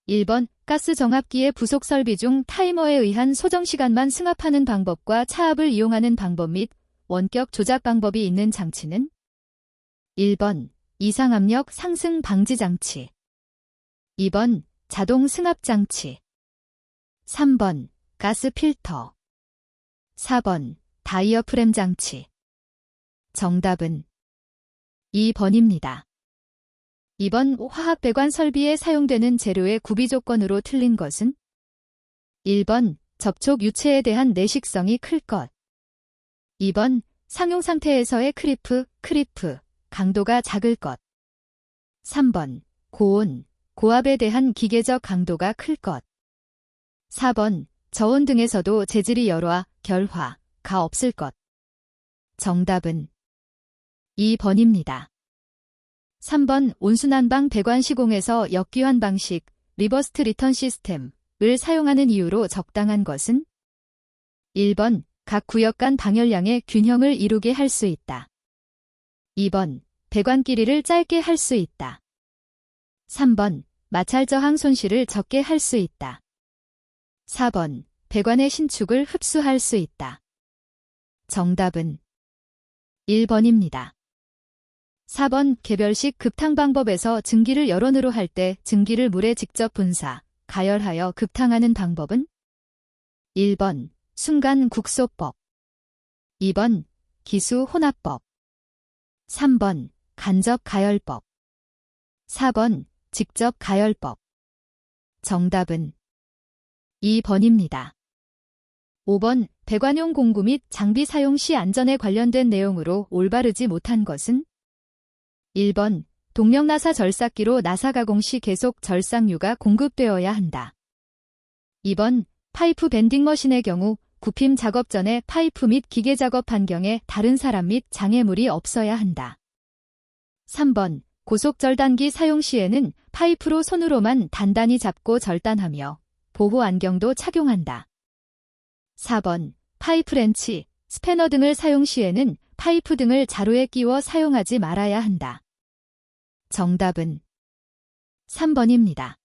1번 가스 정압기의 부속 설비 중 타이머에 의한 소정 시간만 승합하는 방법과 차압을 이용하는 방법 및 원격 조작 방법이 있는 장치는 1번 이상압력 상승 방지 장치 2번 자동 승합 장치 3번 가스 필터 4번 다이어프램 장치 정답은 2번입니다. 2번 화학 배관 설비에 사용되는 재료의 구비 조건으로 틀린 것은 1번 접촉 유체에 대한 내식성이 클 것 2번 상용 상태에서의 크리프, 강도가 작을 것 3번 고온, 고압에 대한 기계적 강도가 클 것 4번 저온 등에서도 재질이 열화, 결화, 가 없을 것 정답은 2번입니다. 3번 온순환방 배관 시공에서 역기환 방식, 리버스트 리턴 시스템을 사용하는 이유로 적당한 것은 1번 각 구역 간 방열량의 균형을 이루게 할 수 있다. 2번 배관 길이를 짧게 할 수 있다. 3번 마찰 저항 손실을 적게 할 수 있다. 4번 배관의 신축을 흡수할 수 있다. 정답은 1번입니다. 4번 개별식 급탕 방법에서 증기를 열원으로 할 때 증기를 물에 직접 분사, 가열하여 급탕하는 방법은 1번 순간 국소법 2번 기수 혼합법 3번 간접 가열법 4번 직접 가열법 정답은 2번입니다. 5번 배관용 공구 및 장비 사용 시 안전에 관련된 내용으로 올바르지 못한 것은 1번 동력 나사 절삭기로 나사 가공 시 계속 절삭유가 공급되어야 한다. 2번 파이프 밴딩 머신의 경우 굽힘 작업 전에 파이프 및 기계 작업 환경에 다른 사람 및 장애물이 없어야 한다. 3번 고속 절단기 사용 시에는 파이프로 손으로만 단단히 잡고 절단하며 보호 안경도 착용한다. 4번 파이프 렌치, 스패너 등을 사용 시에는 파이프 등을 자루에 끼워 사용하지 말아야 한다. 정답은 3번입니다.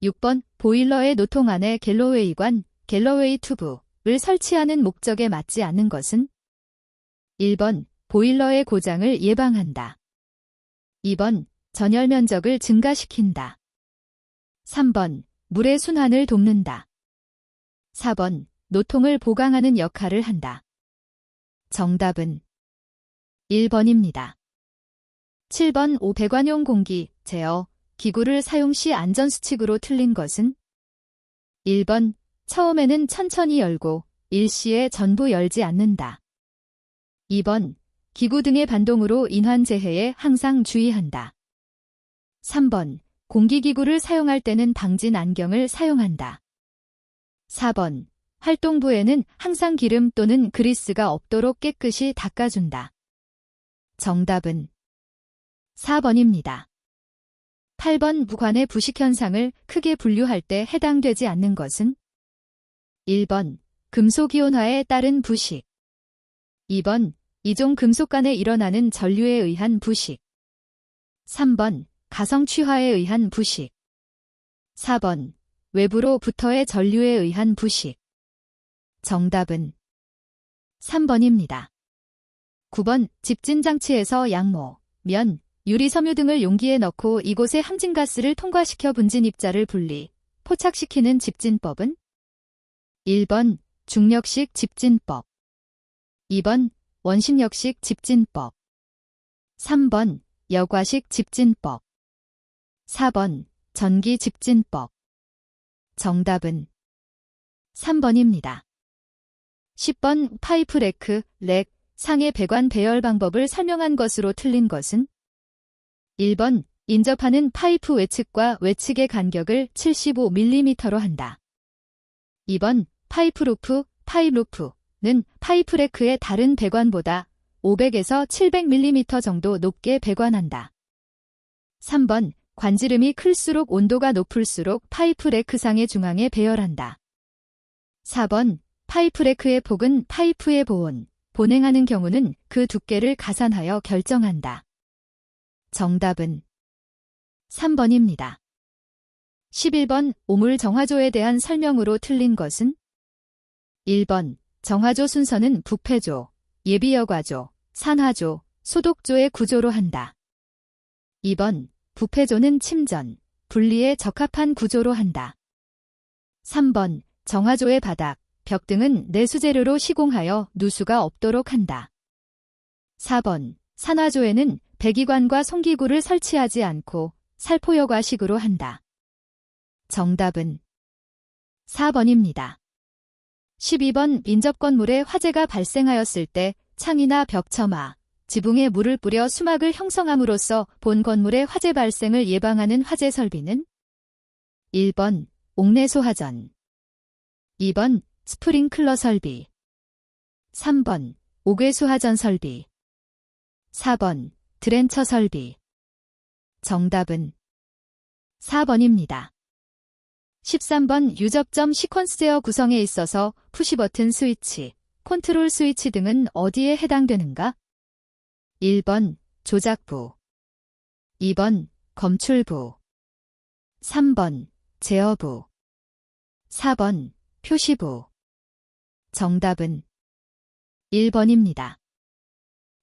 6번 보일러의 노통 안에 갤러웨이관, 갤러웨이 튜브를 설치하는 목적에 맞지 않는 것은 1번 보일러의 고장을 예방한다. 2번 전열 면적을 증가시킨다. 3번 물의 순환을 돕는다. 4번 노통을 보강하는 역할을 한다. 정답은 1번입니다. 7번 배관용 공기, 제어, 기구를 사용 시 안전수칙으로 틀린 것은 1번 처음에는 천천히 열고 일시에 전부 열지 않는다. 2번 기구 등의 반동으로 인환 재해에 항상 주의한다. 3번 공기기구를 사용할 때는 방진 안경을 사용한다. 4번 활동부에는 항상 기름 또는 그리스가 없도록 깨끗이 닦아준다. 정답은 4번입니다. 8번 무관의 부식 현상을 크게 분류할 때 해당되지 않는 것은 1번 금속이온화에 따른 부식 2번 이종 금속 간에 일어나는 전류에 의한 부식 3번 가성취화에 의한 부식 4번 외부로부터의 전류에 의한 부식 정답은 3번입니다. 9번 집진장치에서 양모, 면, 유리 섬유 등을 용기에 넣고 이곳에 함진가스를 통과시켜 분진 입자를 분리, 포착시키는 집진법은 1번 중력식 집진법 2번 원심력식 집진법 3번 여과식 집진법 4번 전기 집진법 정답은 3번입니다. 10번 파이프 렉, 상의 배관 배열 방법을 설명한 것으로 틀린 것은 1번 인접하는 파이프 외측과 외측의 간격을 75mm로 한다. 2번 파이프 루프는 파이프 레크의 다른 배관보다 500에서 700mm 정도 높게 배관한다. 3번 관지름이 클수록 온도가 높을수록 파이프 레크상의 중앙에 배열한다. 4번 파이프 레크의 폭은 파이프의 보온하는 경우는 그 두께를 가산하여 결정한다. 정답은 3번입니다. 11번 오물 정화조에 대한 설명으로 틀린 것은? 1번 정화조 순서는 부패조, 예비여과조, 산화조, 소독조의 구조로 한다. 2번 부패조는 침전, 분리에 적합한 구조로 한다. 3번 정화조의 바닥, 벽 등은 내수재료로 시공하여 누수가 없도록 한다. 4번 산화조에는 배기관과 송기구를 설치하지 않고 살포여과식으로 한다. 정답은 4번입니다. 12번 민접건물에 화재가 발생하였을 때 창이나 벽처마, 지붕에 물을 뿌려 수막을 형성함으로써 본 건물의 화재 발생을 예방하는 화재 설비는? 1번 옥내소화전, 2번 스프링클러 설비, 3번 옥외소화전 설비, 4번 드렌처 설비. 정답은 4번입니다. 13번 유접점 시퀀스 제어 구성에 있어서 푸시버튼 스위치, 컨트롤 스위치 등은 어디에 해당되는가? 1번 조작부, 2번 검출부, 3번 제어부, 4번 표시부. 정답은 1번입니다.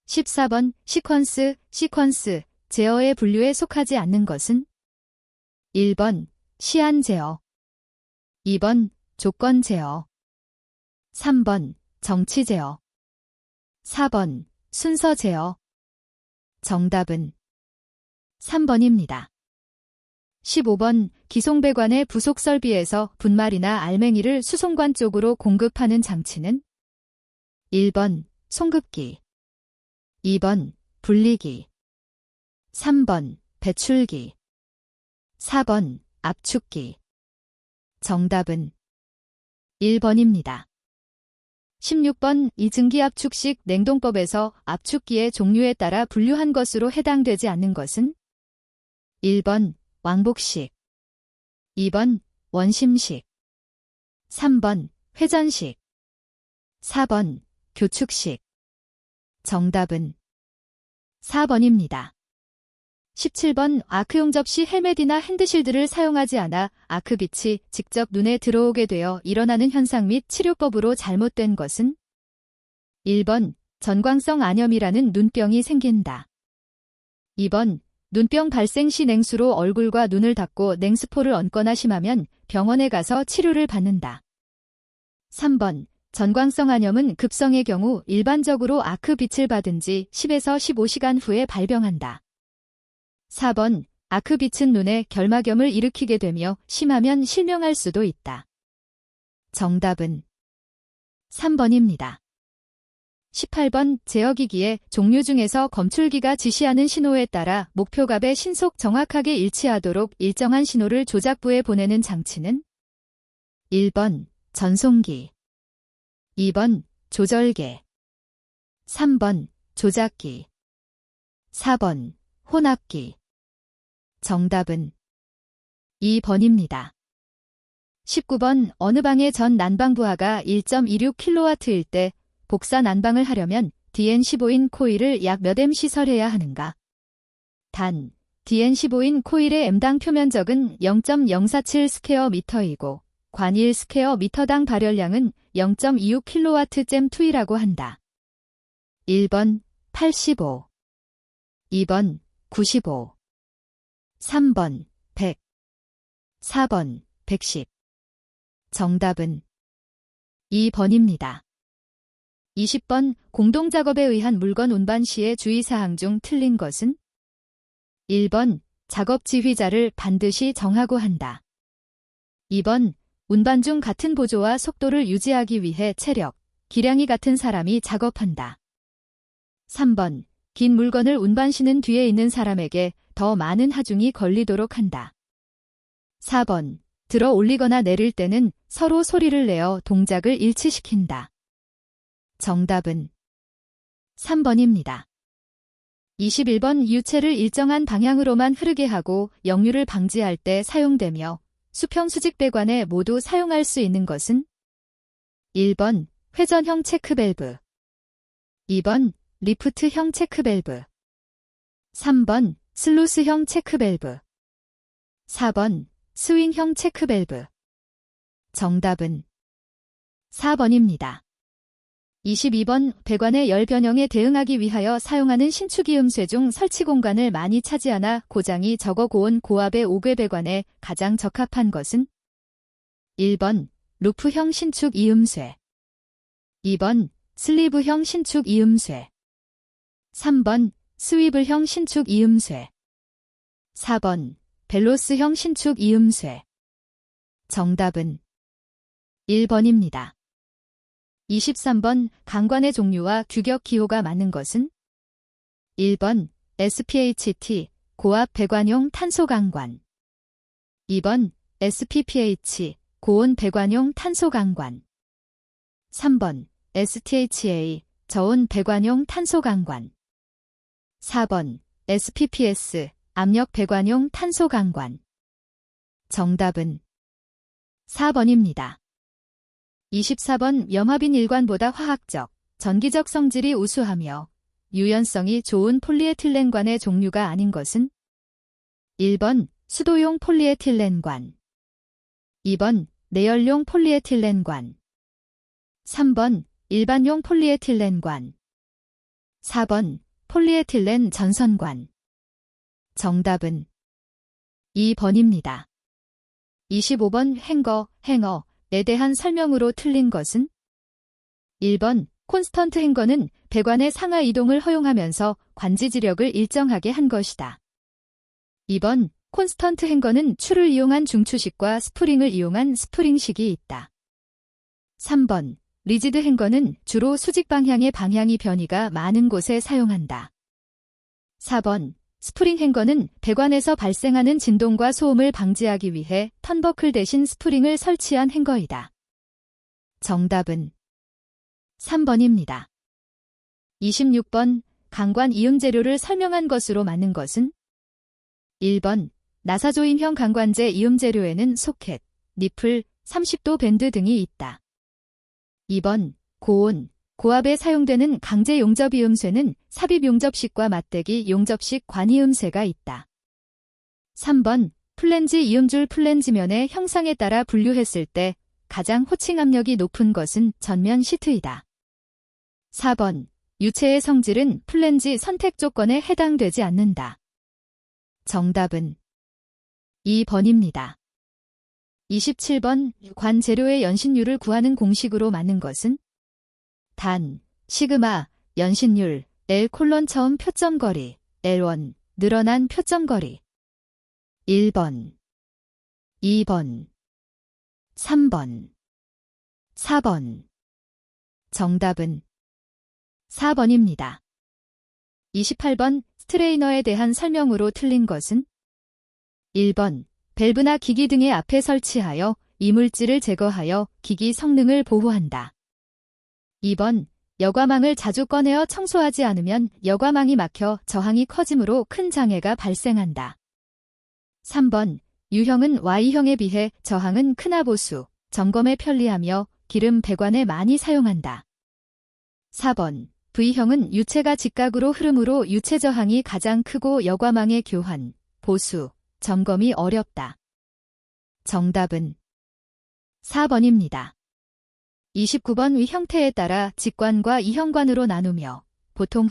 14번 시퀀스, 제어의 분류에 속하지 않는 것은? 1번 시한 제어, 2번 조건 제어, 3번 정치 제어, 4번 순서 제어. 정답은 3번입니다. 15번 기송배관의 부속 설비에서 분말이나 알맹이를 수송관 쪽으로 공급하는 장치는? 1번 송급기, 2번 분리기, 3번 배출기, 4번 압축기. 정답은 1번입니다. 16번 이증기 압축식 냉동법에서 압축기의 종류에 따라 분류한 것으로 해당되지 않는 것은? 1번 왕복식, 2번 원심식, 3번 회전식, 4번 교축식. 정답은 4번입니다. 17번 아크용 접시 헬멧이나 핸드실드를 사용하지 않아 아크빛이 직접 눈에 들어오게 되어 일어나는 현상 및 치료법으로 잘못된 것은? 1번 전광성 안염이라는 눈병이 생긴다. 2번 눈병 발생 시 냉수로 얼굴과 눈을 닦고 냉수포를 얹거나 심하면 병원에 가서 치료를 받는다. 3번 전광성 안염은 급성의 경우 일반적으로 아크빛을 받은 지 10에서 15시간 후에 발병한다. 4번 아크빛은 눈에 결막염을 일으키게 되며 심하면 실명할 수도 있다. 정답은 3번입니다. 18번 제어기기의 종류 중에서 검출기가 지시하는 신호에 따라 목표값에 신속 정확하게 일치하도록 일정한 신호를 조작부에 보내는 장치는? 1번 전송기, 2번 조절계, 3번 조작기, 4번 혼합기. 정답은 2번입니다. 19번 어느 방의 전 난방부하가 1.26kW일 때 복사 난방을 하려면 DN15인 코일을 약 몇 M 시설해야 하는가? 단, DN15인 코일의 M당 표면적은 0.047 스퀘어 미터이고 관 1 스퀘어 미터당 발열량은 0.26kW/2이라고 한다. 1번 85, 2번 95, 3번 100, 4번 110. 정답은 2번입니다. 20번 공동작업에 의한 물건 운반 시의 주의사항 중 틀린 것은? 1번 작업 지휘자를 반드시 정하고 한다. 2번 운반 중 같은 보조와 속도를 유지하기 위해 체력, 기량이 같은 사람이 작업한다. 3번 긴 물건을 운반시는 뒤에 있는 사람에게 더 많은 하중이 걸리도록 한다. 4번 들어 올리거나 내릴 때는 서로 소리를 내어 동작을 일치시킨다. 정답은 3번입니다. 21번 유체를 일정한 방향으로만 흐르게 하고 역류를 방지할 때 사용되며 수평 수직 배관에 모두 사용할 수 있는 것은? 1번 회전형 체크밸브, 2번 리프트형 체크밸브, 3번 슬루스형 체크밸브, 4번 스윙형 체크밸브. 정답은 4번입니다. 22번 배관의 열 변형에 대응하기 위하여 사용하는 신축이 음쇄 중 설치 공간을 많이 차지하나 고장이 적어 고온 고압의 옥외 배관에 가장 적합한 것은 1번 루프형 신축 이음쇄, 2번 슬리브형 신축 이음쇄, 3번 스위블형 신축 이음쇄, 4번 벨로스형 신축 이음쇄. 정답은 1번입니다. 23번 강관의 종류와 규격 기호가 많은 것은 1번 SPHT 고압 배관용 탄소 강관, 2번 SPPH 고온 배관용 탄소 강관, 3번 STHA 저온 배관용 탄소 강관, 4번 SPPS 압력 배관용 탄소 강관. 정답은 4번입니다. 24번 염화빈 일관보다 화학적, 전기적 성질이 우수하며 유연성이 좋은 폴리에틸렌관의 종류가 아닌 것은 1번 수도용 폴리에틸렌관, 2번 내열용 폴리에틸렌관, 3번 일반용 폴리에틸렌관, 4번 폴리에틸렌 전선관. 정답은 2번입니다. 25번 행어에 대한 설명으로 틀린 것은 1번 콘스턴트 행거는 배관의 상하 이동을 허용하면서 관지지력을 일정하게 한 것이다. 2번 콘스턴트 행거는 추를 이용한 중추식과 스프링을 이용한 스프링식이 있다. 3번 리지드 행거는 주로 수직 방향의 방향이 변이가 많은 곳에 사용한다. 4번 스프링 행거는 배관에서 발생하는 진동과 소음을 방지하기 위해 턴버클 대신 스프링을 설치한 행거이다. 정답은 3번입니다. 26번 강관 이음 재료를 설명한 것으로 맞는 것은 1번 나사조임형 강관제 이음 재료에는 소켓, 니플, 30도 밴드 등이 있다. 2번 고온, 고압에 사용되는 강제 용접 이음쇄는 삽입 용접식과 맞대기 용접식 관 이음쇄가 있다. 3번 플랜지 이음줄 플랜지면의 형상에 따라 분류했을 때 가장 호칭 압력이 높은 것은 전면 시트이다. 4번 유체의 성질은 플랜지 선택 조건에 해당되지 않는다. 정답은 2번입니다. 27번 관 재료의 연신율을 구하는 공식으로 맞는 것은 단, 시그마, 연신율, L 콜론 처음 표점거리, L1, 늘어난 표점거리. 1번, 2번, 3번, 4번. 정답은 4번입니다. 28번 스트레이너에 대한 설명으로 틀린 것은 1번 밸브나 기기 등의 앞에 설치하여 이물질을 제거하여 기기 성능을 보호한다. 2번 여과망을 자주 꺼내어 청소하지 않으면 여과망이 막혀 저항이 커지므로 큰 장애가 발생한다. 3번 U형은 Y형에 비해 저항은 크나 보수, 점검에 편리하며 기름 배관에 많이 사용한다. 4번 V형은 유체가 직각으로 흐르므로 유체 저항이 가장 크고 여과망의 교환, 보수, 점검이 어렵다. 정답은 4번입니다. 29번 위 형태에 따라 직관과 이형관으로 나누며 보통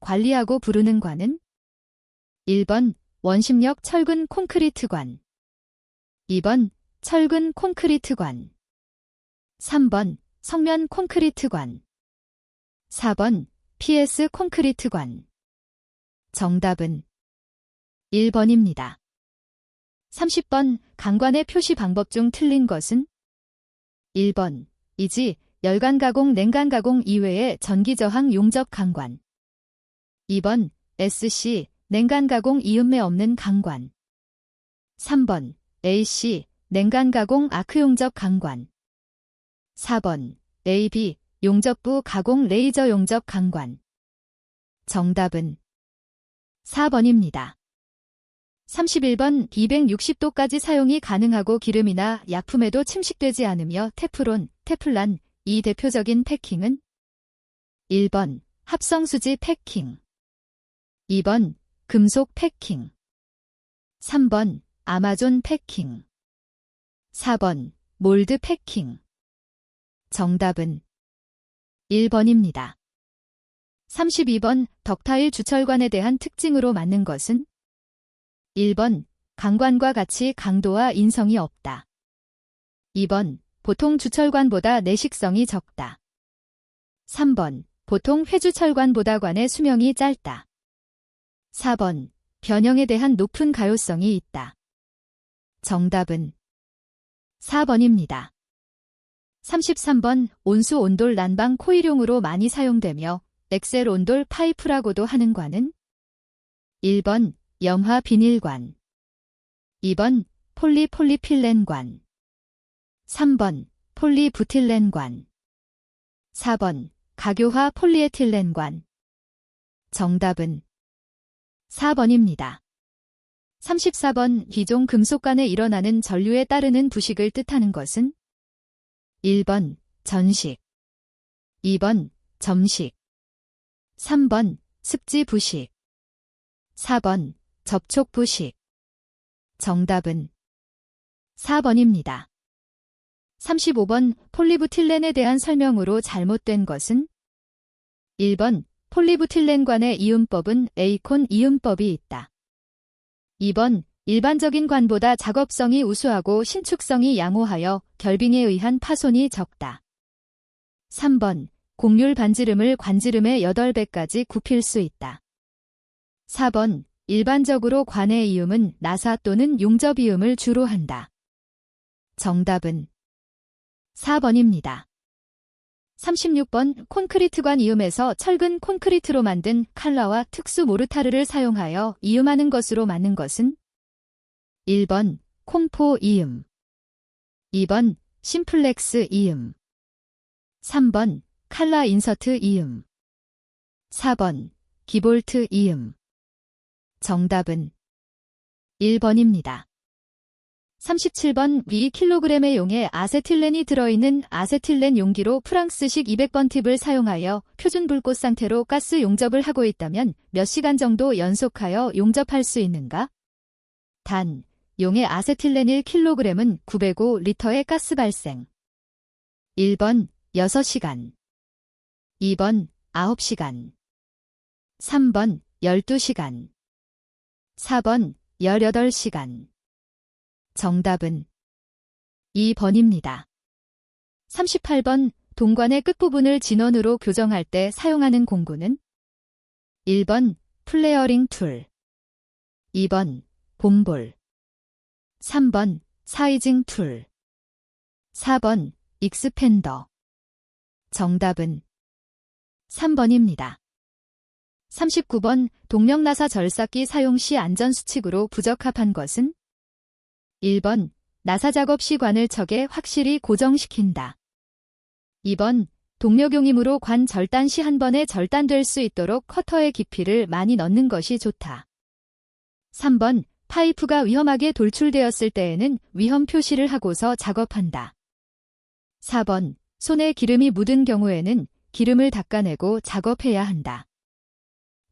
관리하고 부르는 관은 1번 원심력 철근 콘크리트관, 2번 철근 콘크리트관, 3번 성면 콘크리트관, 4번 PS 콘크리트관. 정답은 1번입니다. 30번 강관의 표시 방법 중 틀린 것은 1번 이지 열관 가공 냉간 가공 이외의 전기 저항 용접 강관, 2번 SC 냉간 가공 이음매 없는 강관, 3번 AC 냉간 가공 아크 용접 강관, 4번 AB 용접부 가공 레이저 용접 강관. 정답은 4번입니다. 31번 260도까지 사용이 가능하고 기름이나 약품에도 침식되지 않으며 테프론, 테플란, 이 대표적인 패킹은 1번 합성수지 패킹, 2번 금속 패킹, 3번 아마존 패킹. 4번 몰드 패킹. 정답은 1번입니다. 32번 덕타일 주철관에 대한 특징으로 맞는 것은 1번 강관과 같이 강도와 인성이 없다. 2번 보통 주철관보다 내식성이 적다. 3번 보통 회주철관보다 관의 수명이 짧다. 4번 변형에 대한 높은 가요성이 있다. 정답은 4번입니다. 33번 온수 온돌 난방 코일용으로 많이 사용되며 엑셀 온돌 파이프라고도 하는 관은 1번 염화 비닐관, 2번 폴리폴리필렌관, 3번 폴리부틸렌관, 4번 가교화 폴리에틸렌관. 정답은 4번입니다. 34번 기존 금속관에 일어나는 전류에 따르는 부식을 뜻하는 것은 1번 전식, 2번 점식, 3번 습지 부식, 4번 접촉 부식. 정답은 4번입니다. 35번 폴리부틸렌에 대한 설명으로 잘못된 것은 1번 폴리부틸렌관의 이음법은 에이콘 이음법이 있다. 2번 일반적인 관보다 작업성이 우수하고 신축성이 양호하여 결빙에 의한 파손이 적다. 3번 곡률 반지름을 관지름의 8배까지 굽힐 수 있다. 4번 일반적으로 관의 이음은 나사 또는 용접 이음을 주로 한다. 정답은 4번입니다. 36번 콘크리트관 이음에서 철근 콘크리트로 만든 칼라와 특수 모르타르를 사용하여 이음하는 것으로 맞는 것은 1번 콩포 이음, 2번 심플렉스 이음, 3번 칼라 인서트 이음, 4번 기볼트 이음. 정답은 1번입니다. 37번 2kg의 용의 아세틸렌이 들어있는 아세틸렌 용기로 프랑스식 200번 팁을 사용하여 표준 불꽃 상태로 가스 용접을 하고 있다면 몇 시간 정도 연속하여 용접할 수 있는가? 단, 용의 아세틸렌 1kg은 905리터의 가스 발생. 1번 6시간, 2번 9시간, 3번 12시간, 4번 18시간. 정답은 2번입니다. 38번 동관의 끝부분을 진원으로 교정할 때 사용하는 공구는 1번 플레어링 툴, 2번 봄볼, 3번 사이징 툴, 4번 익스펜더. 정답은 3번입니다. 39번 동력나사 절삭기 사용 시 안전수칙으로 부적합한 것은 1번 나사 작업 시 관을 척에 확실히 고정시킨다. 2번 동력용이므로 관 절단 시 한 번에 절단될 수 있도록 커터의 깊이를 많이 넣는 것이 좋다. 3번 파이프가 위험하게 돌출되었을 때에는 위험 표시를 하고서 작업한다. 4번 손에 기름이 묻은 경우에는 기름을 닦아내고 작업해야 한다.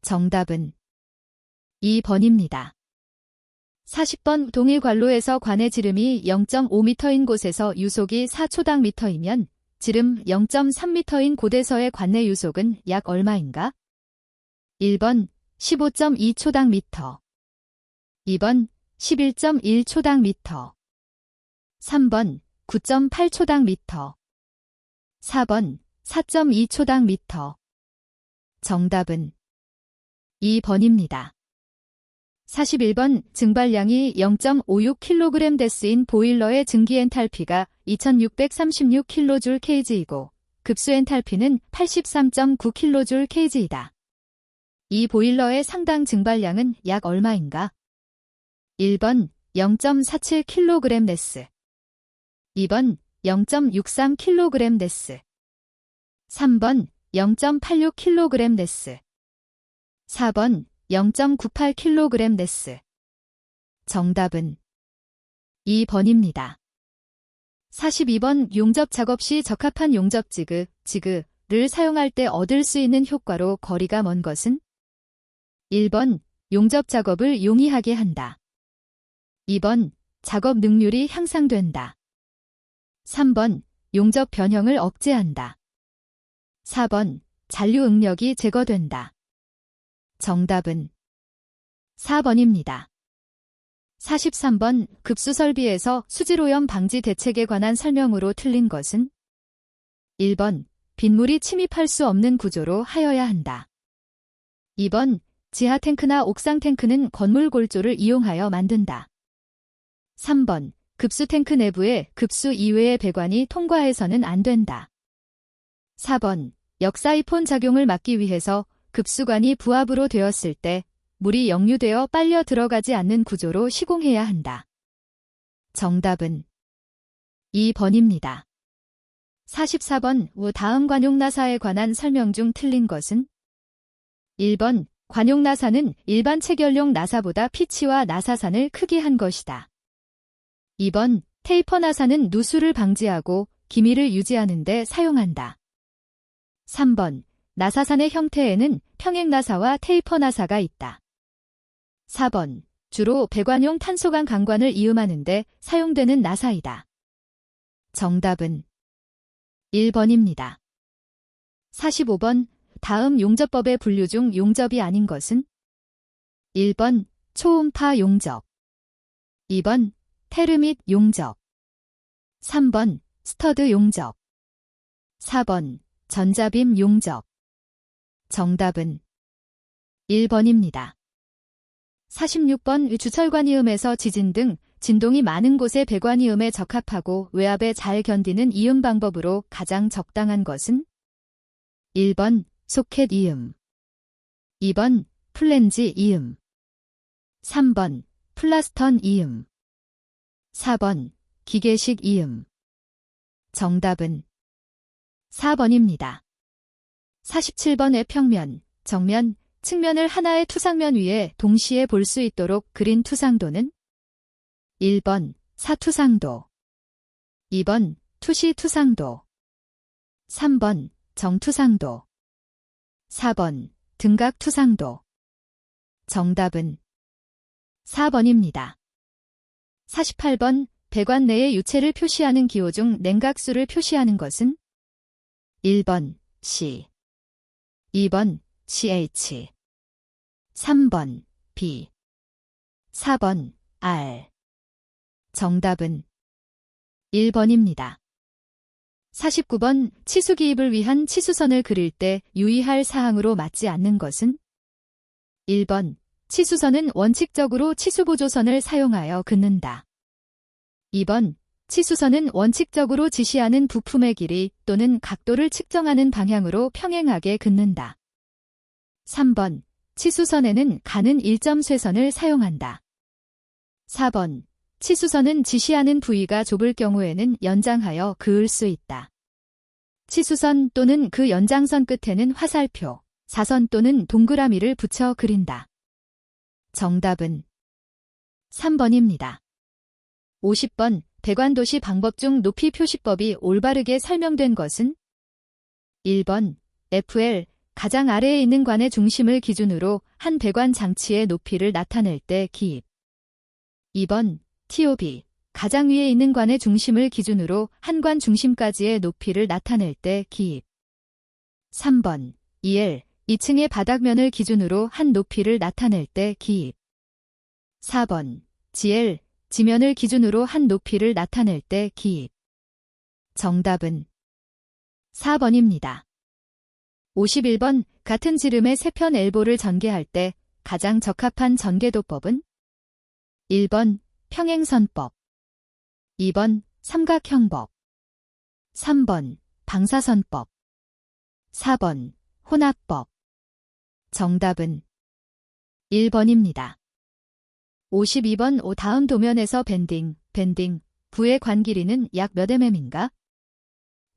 정답은 2번입니다. 40번 동일 관로에서 관의 지름이 0.5m인 곳에서 유속이 4초당 미터이면 지름 0.3m인 곳에서의 관내 유속은 약 얼마인가? 1번 15.2초당 미터, 2번 11.1초당 미터, 3번 9.8초당 미터, 4번 4.2초당 미터. 정답은 2번입니다. 41번 증발량이 0.56kg 데스인 보일러의 증기 엔탈피가 2636kJ/kg이고 급수 엔탈피는 83.9kJ/kg이다. 이 보일러의 상당 증발량은 약 얼마인가? 1번 0.47kg 데스, 2번 0.63kg 데스, 3번 0.86kg 데스, 4번 0.98kg 데스. 정답은 2번입니다. 42번 용접 작업 시 적합한 용접 지그를 사용할 때 얻을 수 있는 효과로 거리가 먼 것은 1번 용접 작업을 용이하게 한다. 2번 작업 능률이 향상된다. 3번 용접 변형을 억제한다. 4번 잔류 응력이 제거된다. 정답은 4번입니다. 43번 급수설비에서 수질오염 방지 대책에 관한 설명으로 틀린 것은 1번 빗물이 침입할 수 없는 구조로 하여야 한다. 2번 지하 탱크나 옥상 탱크는 건물 골조를 이용하여 만든다. 3번 급수 탱크 내부에 급수 이외의 배관이 통과해서는 안 된다. 4번 역사이폰 작용을 막기 위해서 급수관이 부합으로 되었을 때 물이 역류되어 빨려 들어가지 않는 구조로 시공해야 한다. 정답은 2번입니다. 44번 다음 관용나사에 관한 설명 중 틀린 것은 1번 관용나사는 일반 체결용 나사보다 피치와 나사산을 크게 한 것이다. 2번 테이퍼 나사는 누수를 방지하고 기미를 유지하는 데 사용한다. 3번 나사산의 형태에는 평행나사와 테이퍼 나사가 있다. 4번 주로 배관용 탄소관 강관을 이음하는 데 사용되는 나사이다. 정답은 1번입니다. 45번 다음 용접법의 분류 중 용접이 아닌 것은 1번 초음파 용접, 2번 테르밋 용접, 3번 스터드 용접, 4번 전자빔 용접. 정답은 1번입니다. 46번 주철관이음에서 지진 등 진동이 많은 곳의 배관이음에 적합하고 외압에 잘 견디는 이음 방법으로 가장 적당한 것은 1번 소켓 이음, 2번 플랜지 이음, 3번 플라스턴 이음, 4번 기계식 이음. 정답은 4번입니다. 47번의 평면, 정면, 측면을 하나의 투상면 위에 동시에 볼 수 있도록 그린 투상도는 1번 사투상도, 2번 투시투상도, 3번 정투상도, 4번 등각투상도. 정답은 4번입니다. 48번 배관 내의 유체를 표시하는 기호 중 냉각수를 표시하는 것은 1번 C, 2번 CH, 3번 B, 4번 R. 정답은 1번입니다. 49번 치수기입을 위한 치수선을 그릴 때 유의할 사항으로 맞지 않는 것은 1번 치수선은 원칙적으로 치수보조선을 사용하여 긋는다. 2번 치수선은 원칙적으로 지시하는 부품의 길이 또는 각도를 측정하는 방향으로 평행하게 긋는다. 3번 치수선에는 가는 일점 쇠선을 사용한다. 4번 치수선은 지시하는 부위가 좁을 경우에는 연장하여 그을 수 있다. 치수선 또는 그 연장선 끝에는 화살표, 사선 또는 동그라미를 붙여 그린다. 정답은 3번입니다. 50번 배관도시 방법 중 높이 표시법이 올바르게 설명된 것은 1번 FL 가장 아래에 있는 관의 중심을 기준으로 한 배관 장치의 높이를 나타낼 때 기입. 2번 TOB 가장 위에 있는 관의 중심을 기준으로 한 관 중심까지의 높이를 나타낼 때 기입. 3번 EL 2층의 바닥면을 기준으로 한 높이를 나타낼 때 기입. 4번 GL 지면을 기준으로 한 높이를 나타낼 때 기입. 정답은 4번입니다. 51번 같은 지름의 세 편 엘보를 전개할 때 가장 적합한 전개도법은 1번 평행선법, 2번 삼각형법, 3번 방사선법, 4번 혼합법. 정답은 1번입니다. 52번 다음 도면에서 밴딩, 부의 관 길이는 약 몇 mm인가?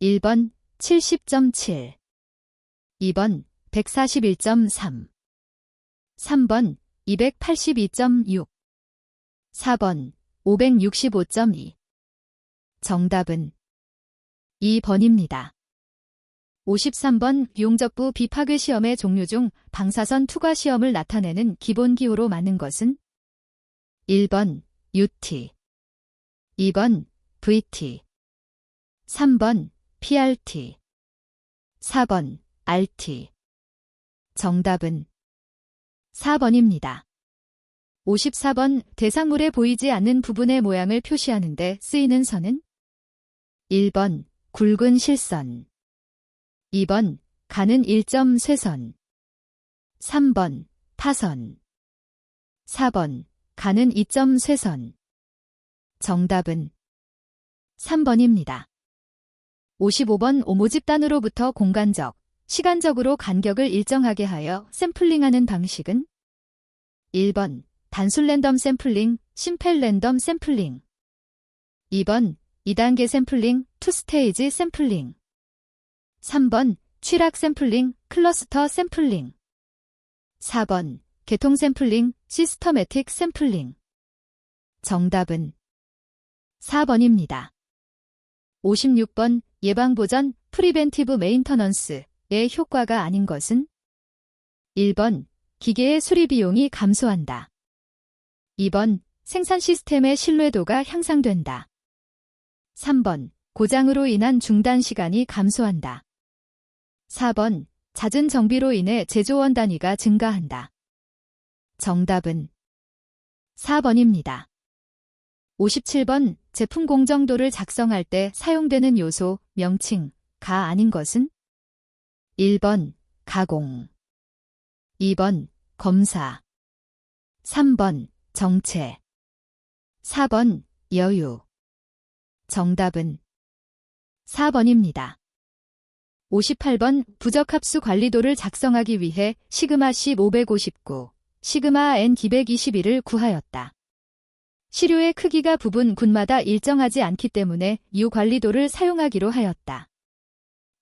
1번 70.7, 2번 141.3, 3번 282.6, 4번 565.2. 정답은 2번입니다. 53번 용접부 비파괴 시험의 종류 중 방사선 투과 시험을 나타내는 기본 기호로 맞는 것은 1번 UT. 2번 VT. 3번 PRT. 4번 RT. 정답은 4번입니다. 54번 대상물에 보이지 않는 부분의 모양을 표시하는 데 쓰이는 선은 1번 굵은 실선. 2번 가는 일점 쇠선. 3번 타선. 4번 가는 이점 쇠선. 정답은 3번입니다. 55번 모집단으로부터 공간적, 시간적으로 간격을 일정하게 하여 샘플링하는 방식은 1번 단순 랜덤 샘플링, 심펠 랜덤 샘플링. 2번 2단계 샘플링, 투스테이지 샘플링. 3번 취락 샘플링, 클러스터 샘플링. 4번 계통 샘플링, 시스터매틱 샘플링. 정답은 4번입니다. 56번 예방보전 프리벤티브 메인터넌스의 효과가 아닌 것은 1번 기계의 수리 비용이 감소한다. 2번 생산 시스템의 신뢰도가 향상된다. 3번 고장으로 인한 중단 시간이 감소한다. 4번 잦은 정비로 인해 제조원 단위가 증가한다. 정답은 4번입니다. 57번 제품 공정도를 작성할 때 사용되는 요소, 명칭, 가 아닌 것은 1번 가공. 2번 검사. 3번 정체. 4번 여유. 정답은 4번입니다. 58번 부적합수 관리도를 작성하기 위해 시그마 C559, 시그마 N221을 구하였다. 시료의 크기가 부분 군마다 일정하지 않기 때문에 U 관리도를 사용하기로 하였다.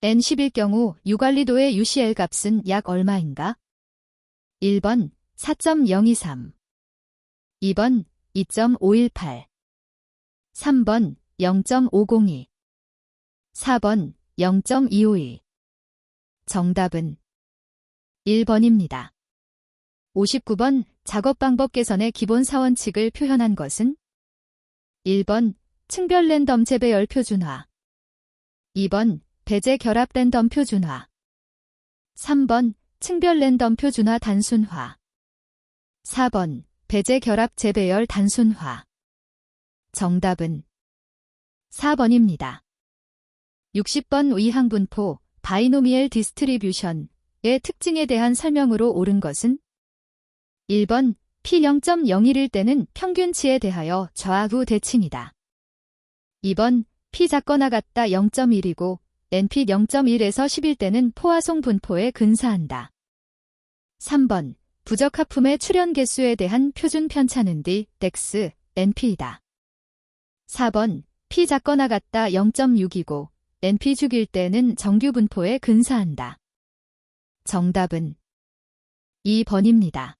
N10일 경우 U 관리도의 UCL 값은 약 얼마인가? 1번 4.023. 2번 2.518. 3번 0.502. 4번 0.252. 정답은 1번입니다. 59번 작업 방법 개선의 기본 사원칙을 표현한 것은 1번 층별 랜덤 재배열 표준화. 2번 배제 결합 랜덤 표준화. 3번 층별 랜덤 표준화 단순화. 4번 배제 결합 재배열 단순화. 정답은 4번입니다. 60번 위항분포 바이노미얼 디스트리뷰션의 특징에 대한 설명으로 옳은 것은 1번 P 0.01일 때는 평균치에 대하여 좌우 대칭이다. 2번 P 작거나 같다 0.1이고 NP 0.1에서 10일 때는 포화송 분포에 근사한다. 3번 부적합품의 출현 개수에 대한 표준 편차는 D, 덱스, NP이다. 4번 P 작거나 같다 0.6이고 NP 죽일 때는 정규 분포에 근사한다. 정답은 2번입니다.